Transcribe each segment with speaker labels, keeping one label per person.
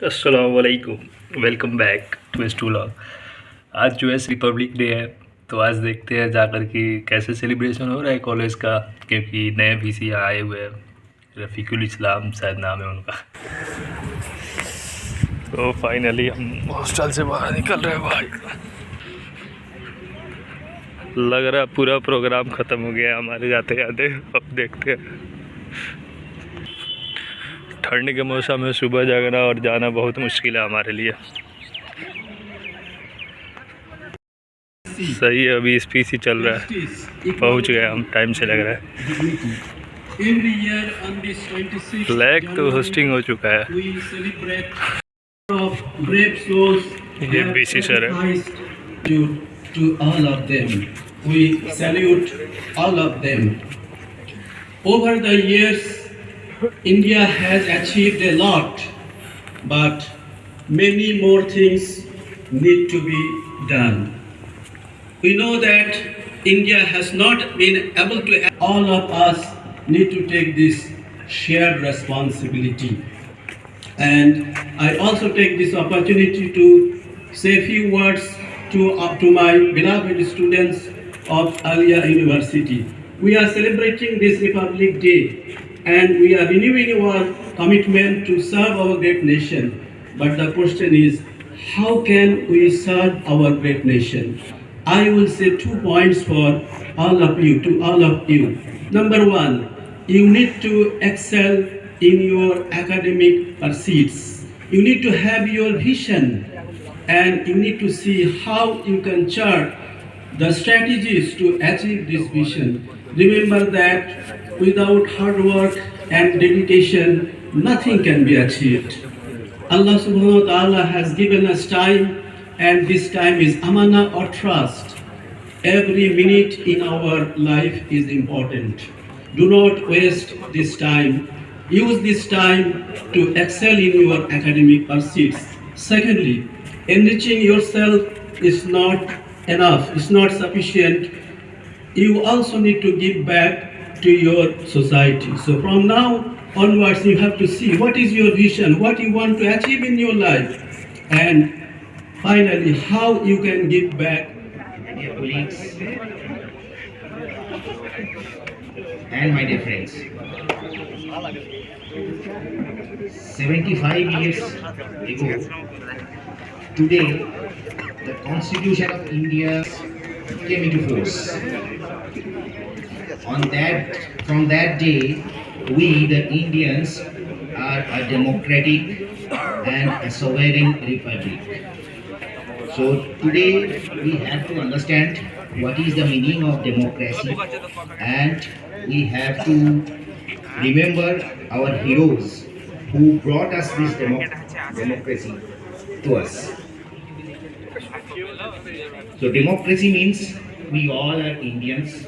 Speaker 1: अस्सलामुअलैकुम, welcome back to इस vlog. आज जो है रिपब्लिक डे है, तो आज देखते हैं जाकर कि कैसे सेलिब्रेशन हो रहा है कॉलेज का, क्योंकि नए वीसी आए हुए हैं। रफ़ीकुल इस्लाम शायद नाम है उनका। तो फाइनली हम हॉस्टल से बाहर निकल रहे हैं भाई। लग रहा है पूरा प्रोग्राम ख़त्म हो गया हमारे जाते जाते। अब देखते हैं। ठंड के मौसम में सुबह जागना और जाना बहुत मुश्किल है हमारे लिए। सही है, अभी स्पीच ही चल रहा है। पहुंच गए हम, टाइम से लग रहा है। फ्लैग तो होस्टिंग हो चुका है। ये बीसी सर है।
Speaker 2: To all of them, we salute all of them. Over the years, India has achieved a lot, but many more things need to be done. We know that India has not been able to. All of us need to take this shared responsibility. And I also take this opportunity to say a few words to my beloved students of Aliyah University. We are celebrating this Republic Day and we are renewing our commitment to serve our great nation. But the question is, how can we serve our great nation? I will say 2 points for all of you, to all of you. Number one, you need to excel in your academic pursuits. You need to have your vision and you need to see how you can chart the strategies to achieve this vision. Remember that without hard work and dedication, nothing can be achieved. Allah subhanahu wa ta'ala has given us time, and this time is amana or trust. Every minute in our life is important. Do not waste this time. Use this time to excel in your academic pursuits. Secondly, enriching yourself is not enough, it's not sufficient. You also need to give back to your society. So from now onwards, you have to see what is your vision, what you want to achieve in your life, and finally, how you can give back.
Speaker 3: Dear colleagues and my dear friends, 75 years ago, today, the Constitution of India came into force. From that day, we, the Indians, are a democratic and a sovereign republic. So today we have to understand what is the meaning of democracy, and we have to remember our heroes who brought us this democracy to us. So democracy means we all are Indians.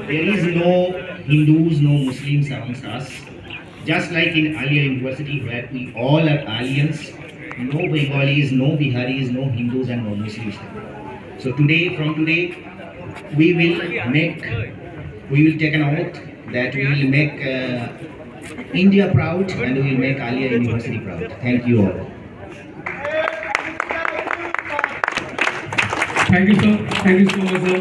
Speaker 3: There is no Hindus, no Muslims amongst us. Just like in Aliyah University where we all are aliens, no Bengalis, no Biharis, no Hindus and no Muslims. So from today, we will take an oath that we will make India proud and we will make Aliyah University proud. Thank you all.
Speaker 4: Thank you, sir. Thank you so much, sir.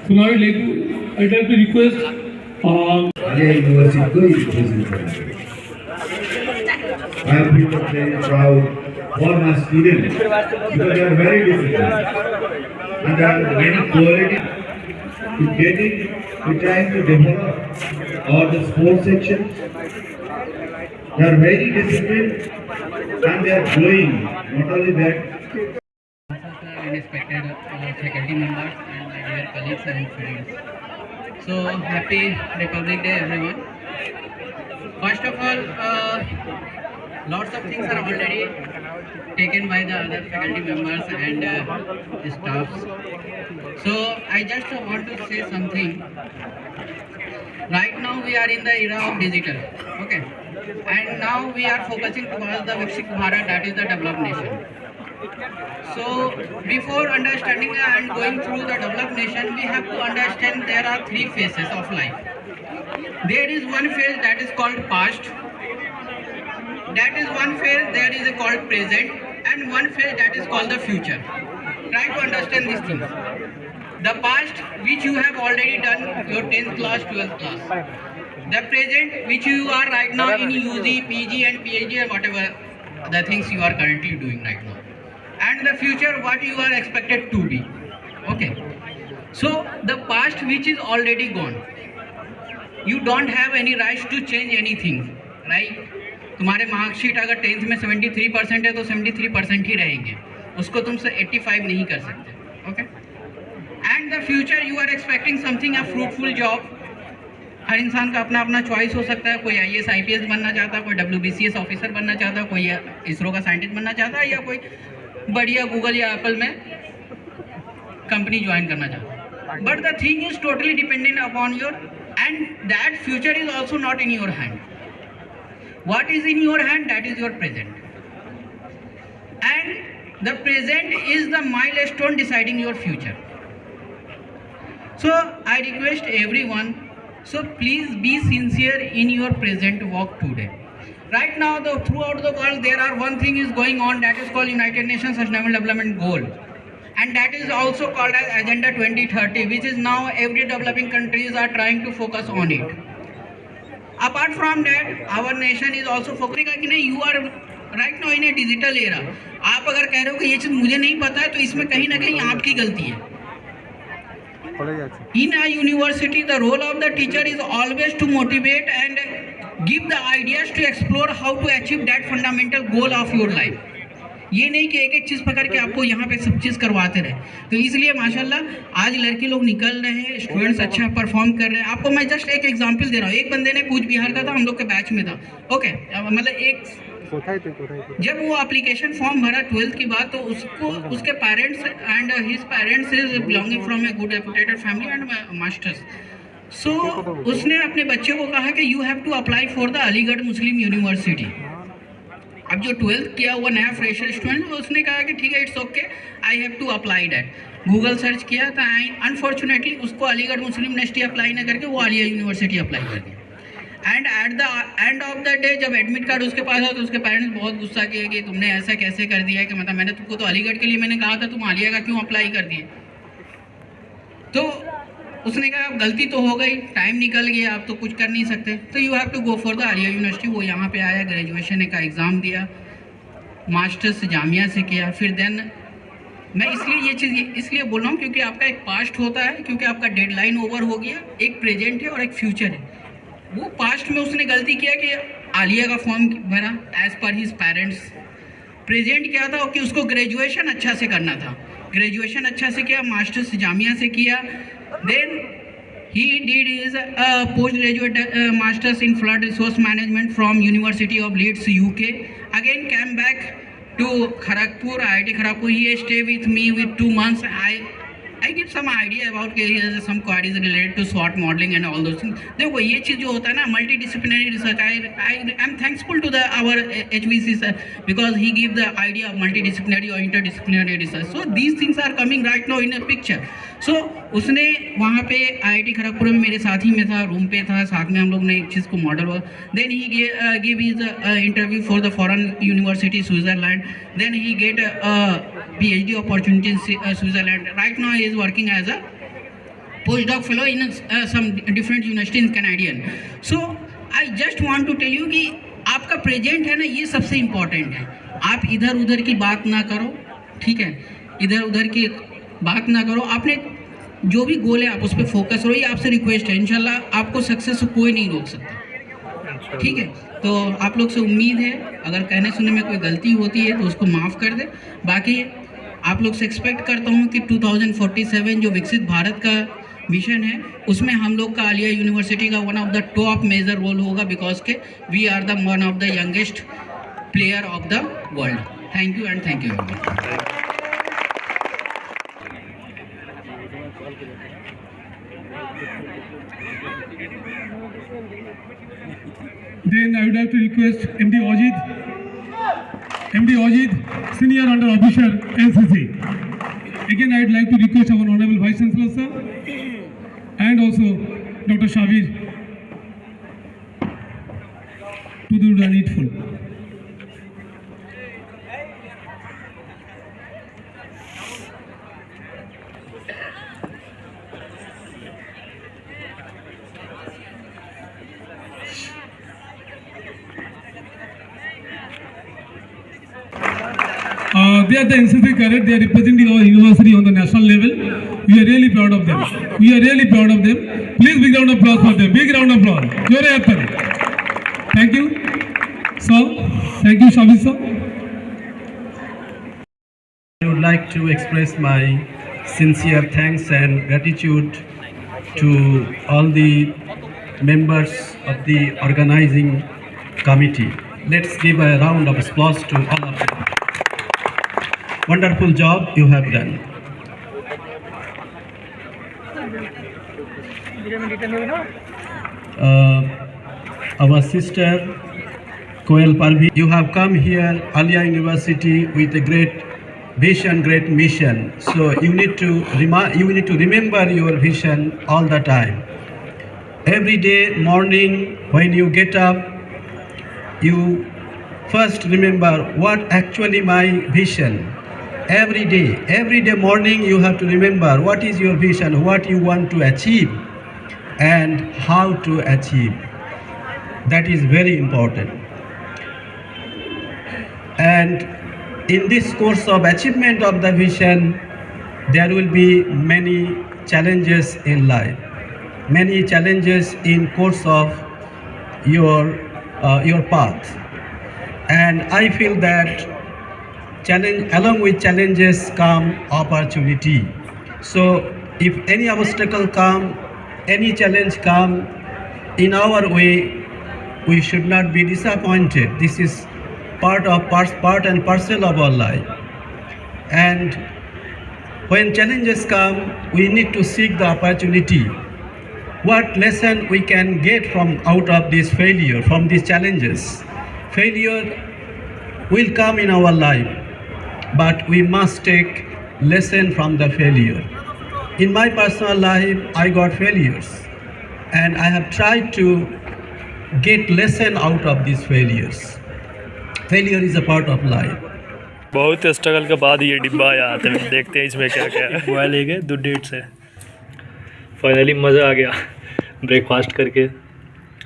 Speaker 4: So now I'd like to request
Speaker 5: Aliyah University is present. I am very proud for my students because they are very disciplined and they are very quality to get it. We trying to develop all the sports section. They are very disciplined and they are growing. Not only that.
Speaker 6: Respected faculty members and my dear colleagues and friends. So happy Republic Day, everyone. First of all, lots of things are already taken by the other faculty members and staffs. So I just want to say something. Right now we are in the era of digital, okay, and now we are focusing towards the Viksit Bharat, that is the developed nation. So before understanding and going through the developed nation, we have to understand there are three phases of life. There is one phase that is called past, that is one phase that is called present, and one phase that is called the future. Try to understand these things. The past, which you have already done your 10th class, 12th class. The present, which you are right now in UG, PG and PhD and whatever the things you are currently doing right now. And the future, what you are expected to be. Okay. So the past, which is already gone, you don't have any rights to change anything, right? तुम्हारे marksheet अगर 10th में 73% है तो 73% ही रहेंगे, उसको तुमसे 85 नहीं कर सकते. Okay. And the future you are expecting something, a fruitful job. हर इंसान का अपना अपना चॉइस हो सकता है. कोई IAS IPS बनना चाहता है, कोई WBCS ऑफिसर बनना चाहता है, कोई इसरो का साइंटिस्ट बनना चाहता है, या कोई बढ़िया गूगल या एप्पल में कंपनी ज्वाइन करना चाहता है. But the thing is totally dependent upon your, and that future is also not in your hand. What is in your hand? That is your present. And the present is the milestone deciding your future. So I request everyone, so please be sincere in your present work today. Right now, throughout the world, there are one thing is going on, that is called United Nations Sustainable Development Goal. And that is also called as Agenda 2030, which is now every developing countries are trying to focus on it. Apart from that, our nation is also focusing कि नहीं, you are right now in a digital era. आप अगर कह रहे हो कि ये चीज़ मुझे नहीं पता है, तो इसमें कहीं ना कहीं आपकी गलती है. In a university, the role of the teacher is always to motivate and give the ideas to explore how to achieve that fundamental goal of your life. ये नहीं कि एक एक चीज़ पकड़ के आपको यहाँ पे सब चीज़ करवाते रहे. तो इसलिए माशाल्लाह आज लड़के लोग निकल रहे हैं, स्टूडेंट्स अच्छा परफॉर्म कर रहे हैं. आपको मैं जस्ट एक एग्जांपल दे रहा हूँ. एक बंदे ने कूच बिहार का था, हम लोग के बैच में था. ओके. मतलब एक जब वो एप्लीकेशन फॉर्म भरा 12th की बात, तो उसको उसके parents and his parents is belonging from a good reputed family and masters. So उसने अपने बच्चे को कहा कि you have to apply for the Aligarh Muslim university. अब जो 12th किया हुआ नया फ्रेशर स्टूडेंट, उसने कहा कि ठीक है, it's okay, I have to apply that. Google search किया था, अनफॉर्चुनेटली उसको अलीगढ़ मुस्लिम यूनिवर्सिटी अप्लाई ना करके वो आलिया यूनिवर्सिटी अप्लाई कर दिया. And at the end of the day जब एडमिट कार्ड उसके पास आया, तो उसके पेरेंट्स बहुत गुस्सा किए कि तुमने ऐसा कैसे कर दिया है, कि मतलब मैंने तुमको तो अलीगढ़ के लिए मैंने कहा था, तुम आलिया का क्यों अप्लाई कर दिए. तो उसने कहा गलती तो हो गई, टाइम निकल गया, आप तो कुछ कर नहीं सकते, तो you have to go for the Aliah university. वो यहाँ पे आया, ग्रेजुएशन का एग्ज़ाम दिया, मास्टर्स जामिया से किया. फिर देन मैं इसलिए ये चीज़ इसलिए बोल रहा हूँ क्योंकि आपका एक पास्ट होता है, क्योंकि आपका डेडलाइन ओवर हो गया. एक प्रेजेंट है और एक फ्यूचर है. वो पास्ट में उसने गलती किया कि आलिया का फॉर्म भरा as per his parents. Present क्या था कि उसको ग्रेजुएशन अच्छा से करना था, ग्रेजुएशन अच्छा से किया, मास्टर्स जामिया से किया. Then he did his postgraduate masters in flood resource management from University of Leeds, UK. Again came back to Kharagpur, IIT Kharagpur. He stayed with me with 2 months. I give some idea about some queries related to SWOT modeling and all those things. देखो ये चीज़ जो होता है ना, multidisciplinary research. I am thankful to our HVC sir, because he give the idea of multidisciplinary or interdisciplinary research. So these things are coming right now in a picture. So उसने वहाँ पे IIT Kharagpur में मेरे साथ ही में था, room पे था, साथ में हम लोग ने एक चीज़ को मॉडल हुआ. Then he gave his interview for the foreign university Switzerland. Then he get PhD opportunity in Switzerland. Right now he is working as a postdoc fellow in some different university in Canadian. So I just want to tell you कि आपका present है ना, ये सबसे important है. आप इधर उधर की बात ना करो, ठीक है, इधर उधर की बात ना करो. आपने जो भी गोल है आप उस पर फोकस करो. ये आपसे रिक्वेस्ट है, इंशाल्लाह आपको सक्सेस कोई नहीं रोक सकता, ठीक है. तो आप लोग से उम्मीद है, अगर कहने सुनने में कोई गलती होती है तो उसको माफ़ कर दे. बाकी आप लोग से एक्सपेक्ट करता हूँ कि 2047 जो विकसित भारत का मिशन है, उसमें हम लोग का आलिया यूनिवर्सिटी का one of the top major role होगा, बिकॉज के we are the one of the youngest player of the world. Thank you and thank you very much.
Speaker 4: Then I would like to request MD Ajit, Senior Under Officer, NCC. Again, I would like to request our Honorable Vice Chancellor sir and also Dr. Shabir to do the needful. They are the NCC cadet. They are representing our university on the national level. We are really proud of them. We are really proud of them. Please big round of applause for them. Big round of applause. Jore happy. Thank you, sir. Thank you, Shabi sir.
Speaker 2: I would like to express my sincere thanks and gratitude to all the members of the organizing committee. Let's give a round of applause to all of them. Wonderful job you have done. Our sister Koel Parvi, you have come here, Alia University, with a great vision, great mission. So you need to remember your vision all the time. Every day morning when you get up, you first remember what actually my vision. Every day morning you have to remember what is your vision, what you want to achieve and how to achieve. That is very important. And in this course of achievement of the vision, there will be many challenges in life, many challenges in course of your path. And I feel that along with challenges come opportunity. So if any obstacle come, any challenge come in our way, we should not be disappointed. This is part and parcel of our life. And when challenges come, we need to seek the opportunity. What lesson we can get from out of this failure, from these challenges? Failure will come in our life, but we must take lesson from the failure. In my personal life, I got failures, and I have tried to get lesson out of these failures. Failure is a part of life.
Speaker 1: बहुत struggle के बाद ये डिब्बा आया आता है, देखते हैं इसमें क्या क्या है। मोबाइल ले गए 2 डेट से, फाइनली मज़ा आ गया ब्रेकफास्ट करके।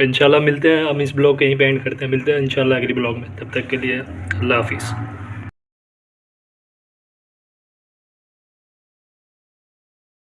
Speaker 1: इंशाल्लाह मिलते हैं, हम इस ब्लॉग कहीं पे एंड करते हैं, मिलते हैं इंशाल्लाह अगली ब्लॉग में। तब तक के लिए अल्लाह हाफिज़।